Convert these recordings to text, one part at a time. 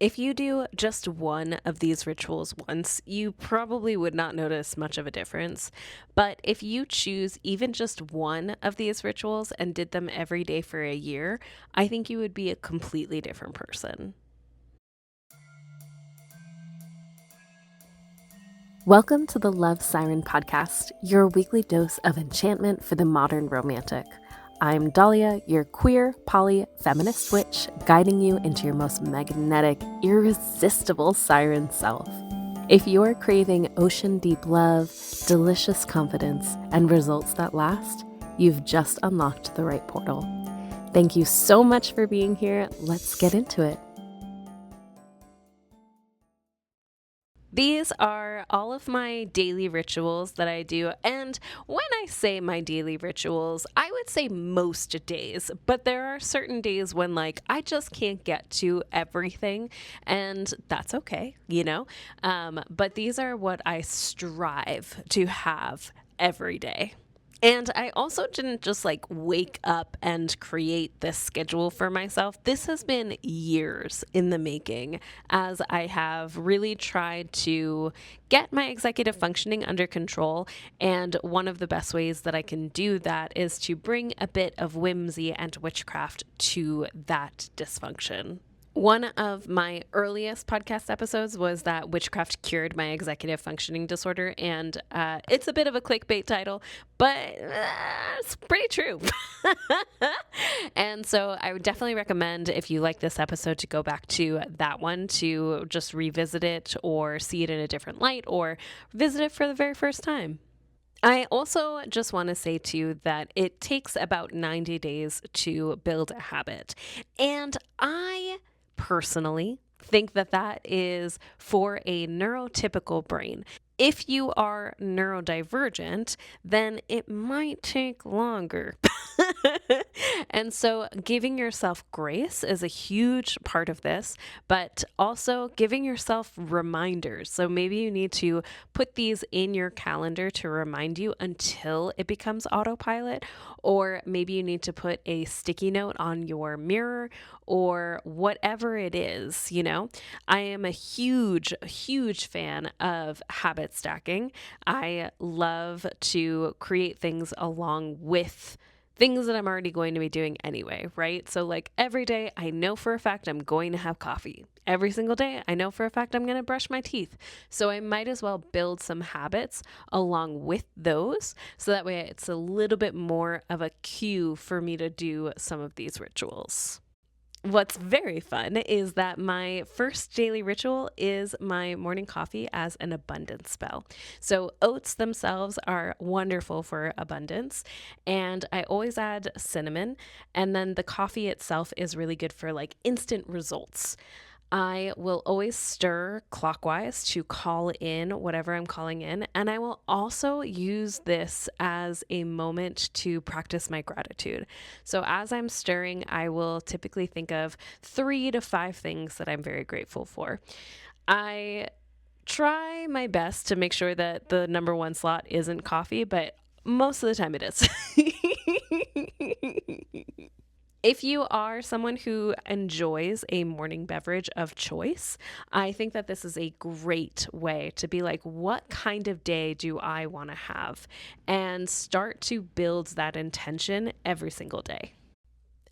If you do just one of these rituals once, you probably would not notice much of a difference. But if you choose even just one of these rituals and did them every day for a year, I think you would be a completely different person. Welcome to the Love Siren podcast, your weekly dose of enchantment for the modern romantic. I'm Dahlia, your queer, poly, feminist witch, guiding you into your most magnetic, irresistible siren self. If you're craving ocean-deep love, delicious confidence, and results that last, you've just unlocked the right portal. Thank you so much for being here. Let's get into it. These are all of my daily rituals that I do. And when I say my daily rituals, I would say most days, but there are certain days when I just can't get to everything, and that's okay, but these are what I strive to have every day. And I also didn't just wake up and create this schedule for myself. This has been years in the making as I have really tried to get my executive functioning under control. And one of the best ways that I can do that is to bring a bit of whimsy and witchcraft to that dysfunction. One of my earliest podcast episodes was that witchcraft cured my executive functioning disorder, and it's a bit of a clickbait title, but it's pretty true. And so I would definitely recommend, if you like this episode, to go back to that one to just revisit it or see it in a different light or visit it for the very first time. I also just want to say to you that it takes about 90 days to build a habit. And I personally think that that is for a neurotypical brain. If you are neurodivergent, then it might take longer. And so giving yourself grace is a huge part of this, but also giving yourself reminders. So maybe you need to put these in your calendar to remind you until it becomes autopilot, or maybe you need to put a sticky note on your mirror or whatever it is, I am a huge, huge fan of habit stacking. I love to create things along with things that I'm already going to be doing anyway, right? So every day I know for a fact I'm going to have coffee. Every single day I know for a fact I'm going to brush my teeth. So I might as well build some habits along with those, so that way it's a little bit more of a cue for me to do some of these rituals. What's very fun is that my first daily ritual is my morning coffee as an abundance spell. So oats themselves are wonderful for abundance, and I always add cinnamon, and then the coffee itself is really good for instant results. I will always stir clockwise to call in whatever I'm calling in. And I will also use this as a moment to practice my gratitude. So as I'm stirring, I will typically think of 3 to 5 things that I'm very grateful for. I try my best to make sure that the number one slot isn't coffee, but most of the time it is. If you are someone who enjoys a morning beverage of choice, I think that this is a great way to be what kind of day do I want to have? And start to build that intention every single day.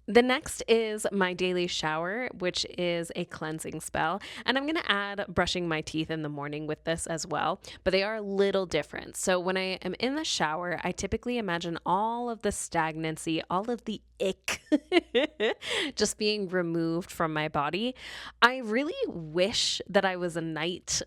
The next is my daily shower, which is a cleansing spell. And I'm going to add brushing my teeth in the morning with this as well, but they are a little different. So when I am in the shower, I typically imagine all of the stagnancy, all of the ick just being removed from my body. I really wish that I was a night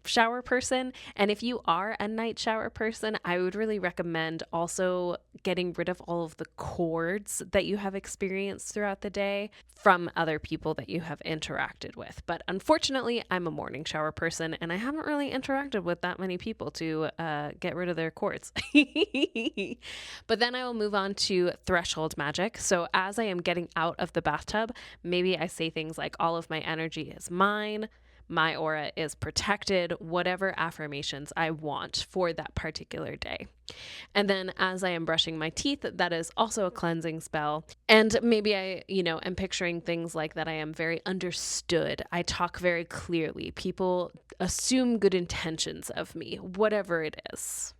shower person. And if you are a night shower person, I would really recommend also getting rid of all of the cords that you have experienced throughout the day from other people that you have interacted with. But unfortunately, I'm a morning shower person, and I haven't really interacted with that many people to get rid of their cords. But then I will move on to threshold magic. So as I am getting out of the bathtub, maybe I say things like, all of my energy is mine. my aura is protected, whatever affirmations I want for that particular day. And then as I am brushing my teeth, that is also a cleansing spell. And maybe I, am picturing things like that I am very understood. I talk very clearly. People assume good intentions of me, whatever it is.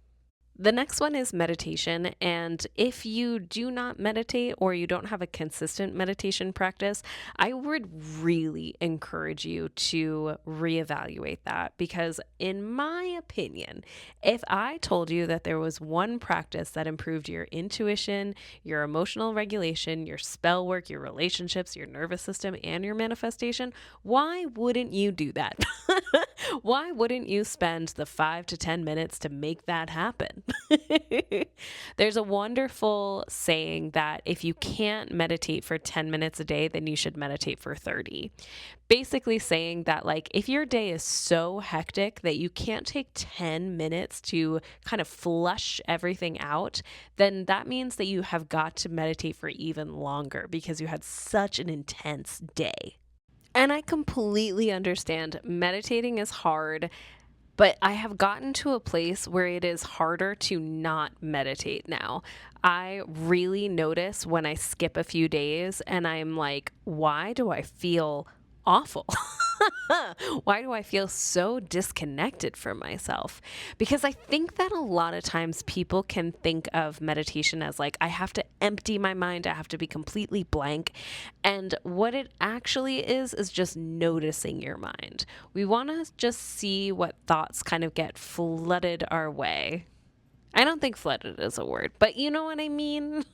The next one is meditation. And if you do not meditate or you don't have a consistent meditation practice, I would really encourage you to reevaluate that, because in my opinion, if I told you that there was one practice that improved your intuition, your emotional regulation, your spell work, your relationships, your nervous system, and your manifestation, why wouldn't you do that? Why wouldn't you spend the 5 to 10 minutes to make that happen? There's a wonderful saying that if you can't meditate for 10 minutes a day, then you should meditate for 30. Basically saying that, like, if your day is so hectic that you can't take 10 minutes to kind of flush everything out, then that means that you have got to meditate for even longer because you had such an intense day. And I completely understand meditating is hard, but I have gotten to a place where it is harder to not meditate now. I really notice when I skip a few days and I'm like, why do I feel awful? Why do I feel so disconnected from myself? Because I think that a lot of times people can think of meditation as like, I have to empty my mind, I have to be completely blank. And what it actually is just noticing your mind. We want to just see what thoughts kind of get flooded our way. I don't think flooded is a word, but you know what I mean?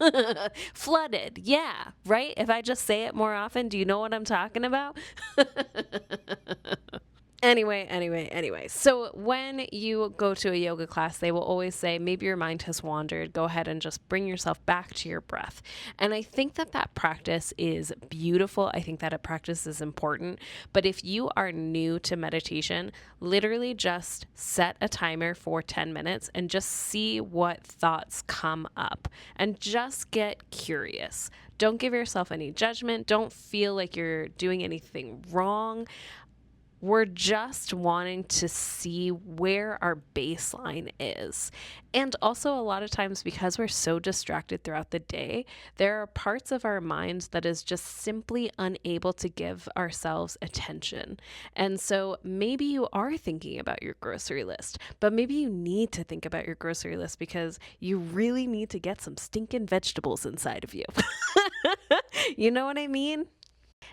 Flooded, yeah, right? If I just say it more often, do you know what I'm talking about? Anyway. So when you go to a yoga class, they will always say, maybe your mind has wandered. Go ahead and just bring yourself back to your breath. And I think that practice is beautiful. I think that a practice is important. But if you are new to meditation, literally just set a timer for 10 minutes and just see what thoughts come up and just get curious. Don't give yourself any judgment. Don't feel like you're doing anything wrong. We're just wanting to see where our baseline is. And also, a lot of times, because we're so distracted throughout the day, there are parts of our minds that is just simply unable to give ourselves attention. And so maybe you are thinking about your grocery list, but maybe you need to think about your grocery list because you really need to get some stinking vegetables inside of you. You know what I mean?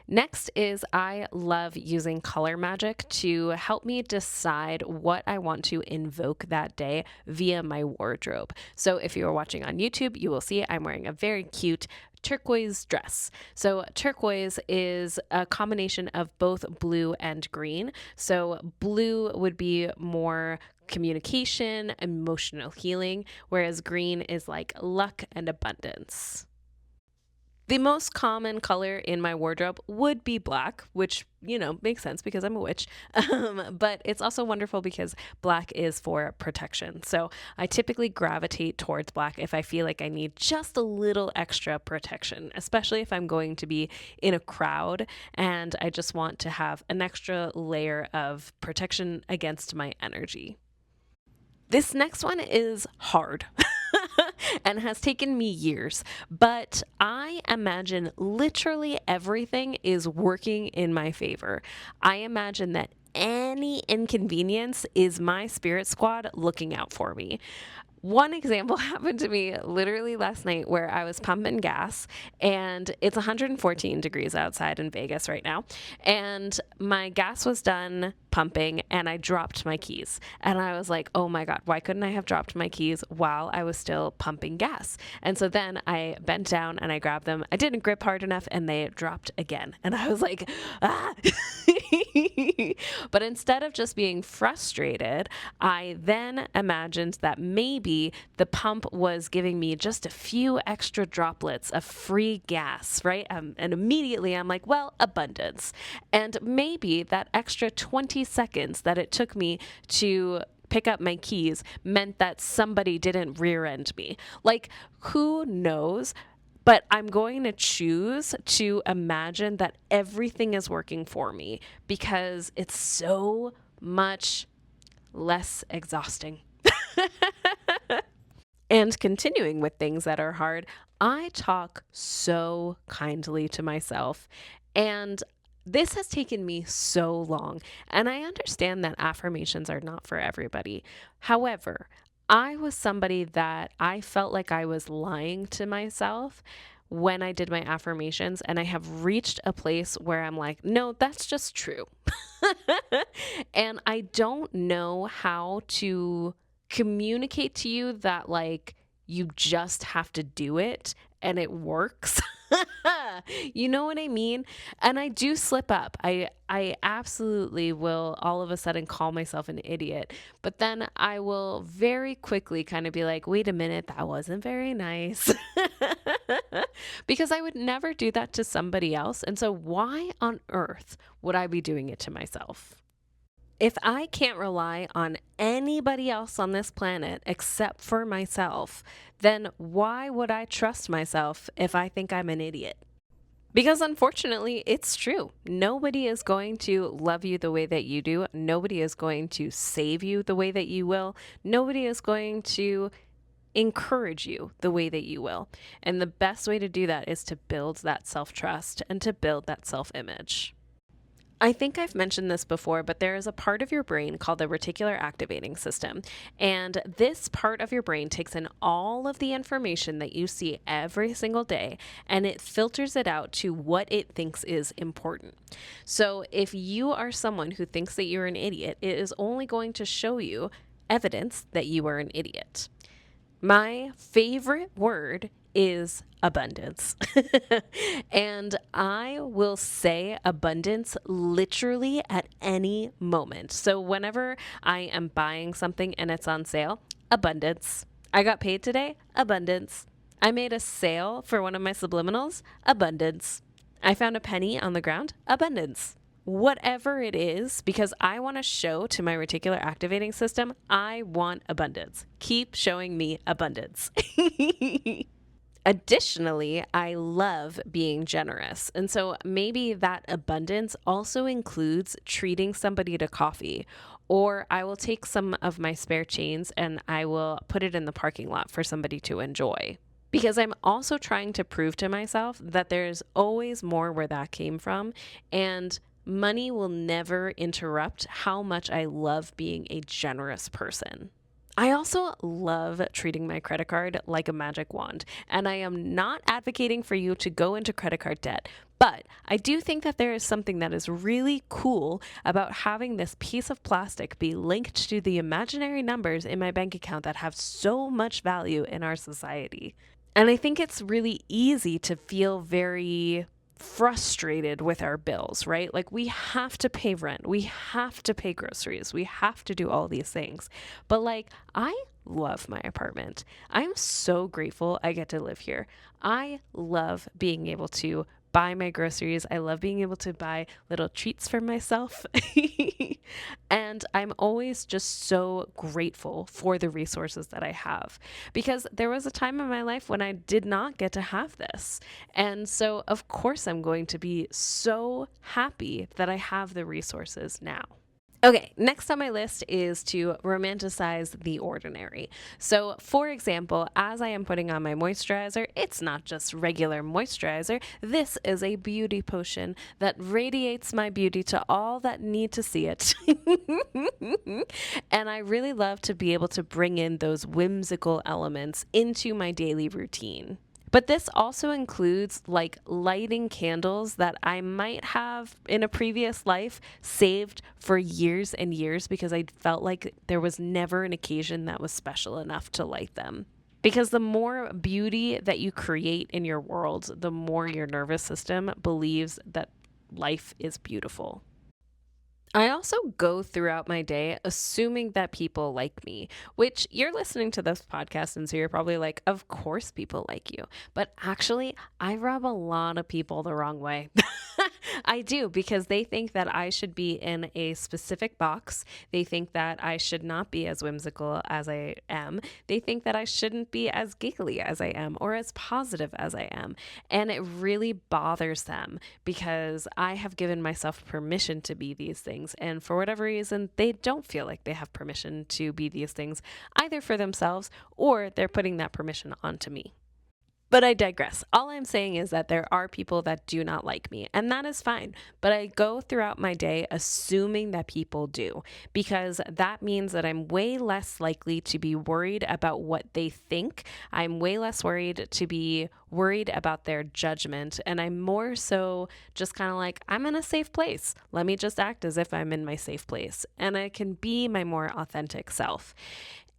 Next is I love using color magic to help me decide what I want to invoke that day via my wardrobe. So if you are watching on YouTube, you will see I'm wearing a very cute turquoise dress. So turquoise is a combination of both blue and green. So blue would be more communication, emotional healing, whereas green is like luck and abundance. The most common color in my wardrobe would be black, which, makes sense because I'm a witch. But it's also wonderful because black is for protection. So I typically gravitate towards black if I feel like I need just a little extra protection, especially if I'm going to be in a crowd and I just want to have an extra layer of protection against my energy. This next one is hard. And has taken me years, but I imagine literally everything is working in my favor. I imagine that any inconvenience is my spirit squad looking out for me. One example happened to me literally last night where I was pumping gas and it's 114 degrees outside in Vegas right now. And my gas was done pumping and I dropped my keys. And I was like, oh my God, why couldn't I have dropped my keys while I was still pumping gas? And so then I bent down and I grabbed them. I didn't grip hard enough and they dropped again. And I was like, ah. But instead of just being frustrated, I then imagined that maybe the pump was giving me just a few extra droplets of free gas, right? And immediately I'm like, well, abundance. And maybe that extra 20 seconds that it took me to pick up my keys meant that somebody didn't rear end me. Like, who knows? But I'm going to choose to imagine that everything is working for me because it's so much less exhausting. And continuing with things that are hard, I talk so kindly to myself. And this has taken me so long. And I understand that affirmations are not for everybody. However, I was somebody that I felt like I was lying to myself when I did my affirmations. And I have reached a place where I'm like, no, that's just true. And I don't know how to communicate to you that like you just have to do it and it works. You know what I mean? And I do slip up. I absolutely will all of a sudden call myself an idiot. But then I will very quickly kind of be like, "Wait a minute, that wasn't very nice." Because I would never do that to somebody else. And so why on earth would I be doing it to myself? If I can't rely on anybody else on this planet except for myself, then why would I trust myself if I think I'm an idiot? Because unfortunately, it's true. Nobody is going to love you the way that you do. Nobody is going to save you the way that you will. Nobody is going to encourage you the way that you will. And the best way to do that is to build that self trust and to build that self image. I think I've mentioned this before, but there is a part of your brain called the reticular activating system. And this part of your brain takes in all of the information that you see every single day and it filters it out to what it thinks is important. So if you are someone who thinks that you're an idiot, it is only going to show you evidence that you are an idiot. My favorite word is abundance. And I will say abundance literally at any moment. So whenever I am buying something and it's on sale, abundance. I got paid today, abundance. I made a sale for one of my subliminals, abundance. I found a penny on the ground, abundance. Whatever it is, because I want to show to my reticular activating system, I want abundance. Keep showing me abundance. Additionally, I love being generous. And so maybe that abundance also includes treating somebody to coffee. Or I will take some of my spare change and I will put it in the parking lot for somebody to enjoy. Because I'm also trying to prove to myself that there's always more where that came from. And money will never interrupt how much I love being a generous person. I also love treating my credit card like a magic wand, and I am not advocating for you to go into credit card debt, but I do think that there is something that is really cool about having this piece of plastic be linked to the imaginary numbers in my bank account that have so much value in our society. And I think it's really easy to feel very frustrated with our bills, right? Like we have to pay rent, we have to pay groceries, we have to do all these things. But like, I love my apartment. I'm so grateful I get to live here. I love being able to buy my groceries. I love being able to buy little treats for myself. And I'm always just so grateful for the resources that I have because there was a time in my life when I did not get to have this. And so, of course, I'm going to be so happy that I have the resources now. Okay, next on my list is to romanticize the ordinary. So, for example, as I am putting on my moisturizer, it's not just regular moisturizer. This is a beauty potion that radiates my beauty to all that need to see it. And I really love to be able to bring in those whimsical elements into my daily routine. But this also includes like lighting candles that I might have in a previous life saved for years and years because I felt like there was never an occasion that was special enough to light them. Because the more beauty that you create in your world, the more your nervous system believes that life is beautiful. I also go throughout my day assuming that people like me, which you're listening to this podcast, and so you're probably like, of course people like you. But actually, I rub a lot of people the wrong way. I do, because they think that I should be in a specific box. They think that I should not be as whimsical as I am. They think that I shouldn't be as giggly as I am or as positive as I am. And it really bothers them because I have given myself permission to be these things. And for whatever reason, they don't feel like they have permission to be these things, either for themselves or they're putting that permission onto me. But I digress. All I'm saying is that there are people that do not like me, and that is fine. But I go throughout my day assuming that people do, because that means that I'm way less likely to be worried about what they think. I'm way less worried to be worried about their judgment. And I'm more so just kind of like, I'm in a safe place. Let me just act as if I'm in my safe place. And I can be my more authentic self.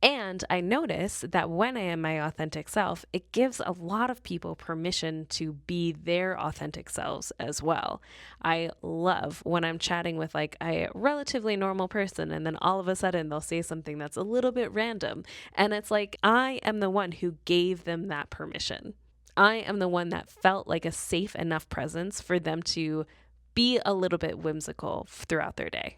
And I notice that when I am my authentic self, it gives a lot of people permission to be their authentic selves as well. I love when I'm chatting with like a relatively normal person and then all of a sudden they'll say something that's a little bit random. And it's like, I am the one who gave them that permission. I am the one that felt like a safe enough presence for them to be a little bit whimsical throughout their day.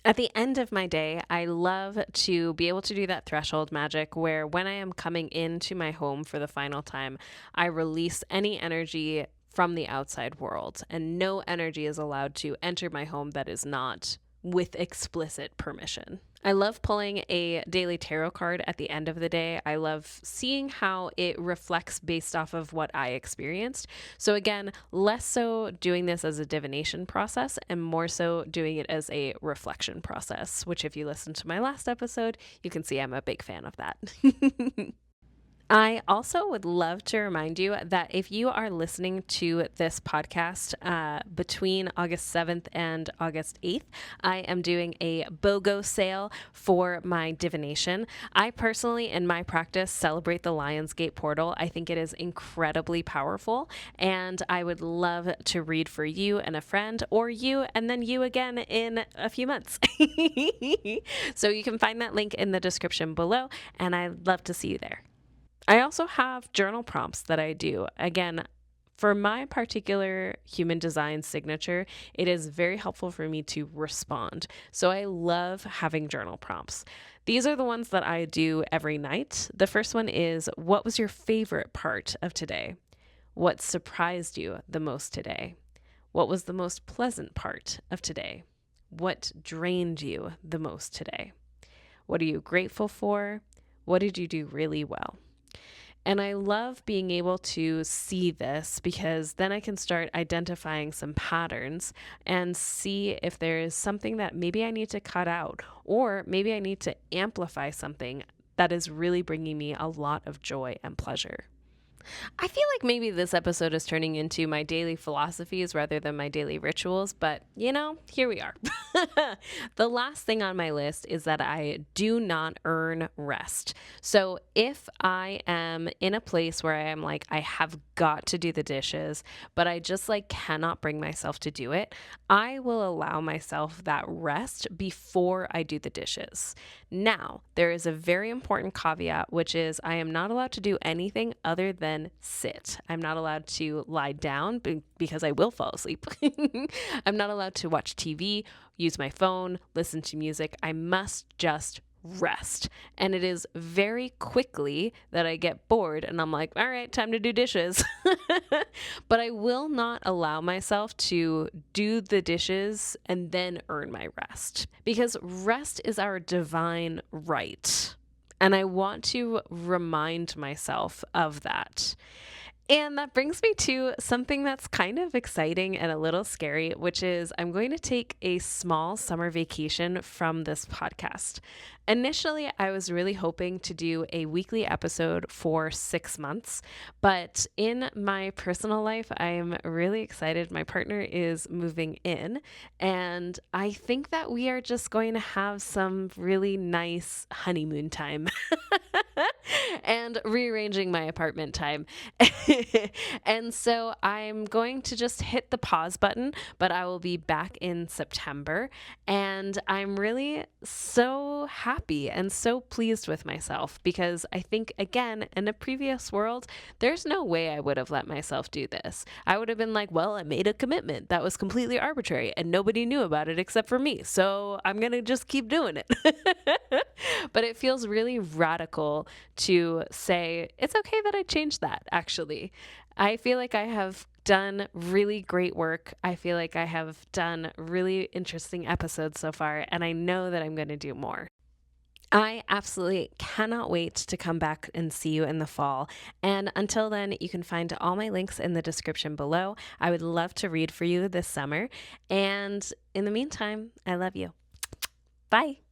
At the end of my day, I love to be able to do that threshold magic where when I am coming into my home for the final time, I release any energy from the outside world, and no energy is allowed to enter my home that is not with explicit permission. I love pulling a daily tarot card at the end of the day. I love seeing how it reflects based off of what I experienced. So, again, less so doing this as a divination process and more so doing it as a reflection process, which, if you listen to my last episode, you can see I'm a big fan of that. I also would love to remind you that if you are listening to this podcast between August 7th and August 8th, I am doing a BOGO sale for my divination. I personally, in my practice, celebrate the Lionsgate portal. I think it is incredibly powerful, and I would love to read for you and a friend, or you and then you again in a few months. So you can find that link in the description below, and I'd love to see you there. I also have journal prompts that I do. Again, for my particular human design signature, it is very helpful for me to respond. So I love having journal prompts. These are the ones that I do every night. The first one is, what was your favorite part of today? What surprised you the most today? What was the most pleasant part of today? What drained you the most today? What are you grateful for? What did you do really well? And I love being able to see this because then I can start identifying some patterns and see if there is something that maybe I need to cut out, or maybe I need to amplify something that is really bringing me a lot of joy and pleasure. I feel like maybe this episode is turning into my daily philosophies rather than my daily rituals, but here we are. The last thing on my list is that I do not earn rest. So if I am in a place where I am like, I have got to do the dishes, but I just cannot bring myself to do it, I will allow myself that rest before I do the dishes. Now, there is a very important caveat, which is I am not allowed to do anything other than sit. I'm not allowed to lie down because I will fall asleep. I'm not allowed to watch TV, use my phone, listen to music. I must just rest. And it is very quickly that I get bored and I'm like, all right, time to do dishes. But I will not allow myself to do the dishes and then earn my rest, because rest is our divine right. And I want to remind myself of that. And that brings me to something that's kind of exciting and a little scary, which is I'm going to take a small summer vacation from this podcast. Initially, I was really hoping to do a weekly episode for 6 months, but in my personal life, I'm really excited. My partner is moving in, and I think that we are just going to have some really nice honeymoon time. and rearranging my apartment time. And so I'm going to just hit the pause button, but I will be back in September. And I'm really so happy and so pleased with myself because I think, again, in a previous world, there's no way I would have let myself do this. I would have been like, well, I made a commitment that was completely arbitrary and nobody knew about it except for me. So I'm going to just keep doing it. But it feels really radical to say, it's okay that I changed that, actually. I feel like I have done really great work. I feel like I have done really interesting episodes so far, and I know that I'm going to do more. I absolutely cannot wait to come back and see you in the fall. And until then, you can find all my links in the description below. I would love to read for you this summer. And in the meantime, I love you. Bye.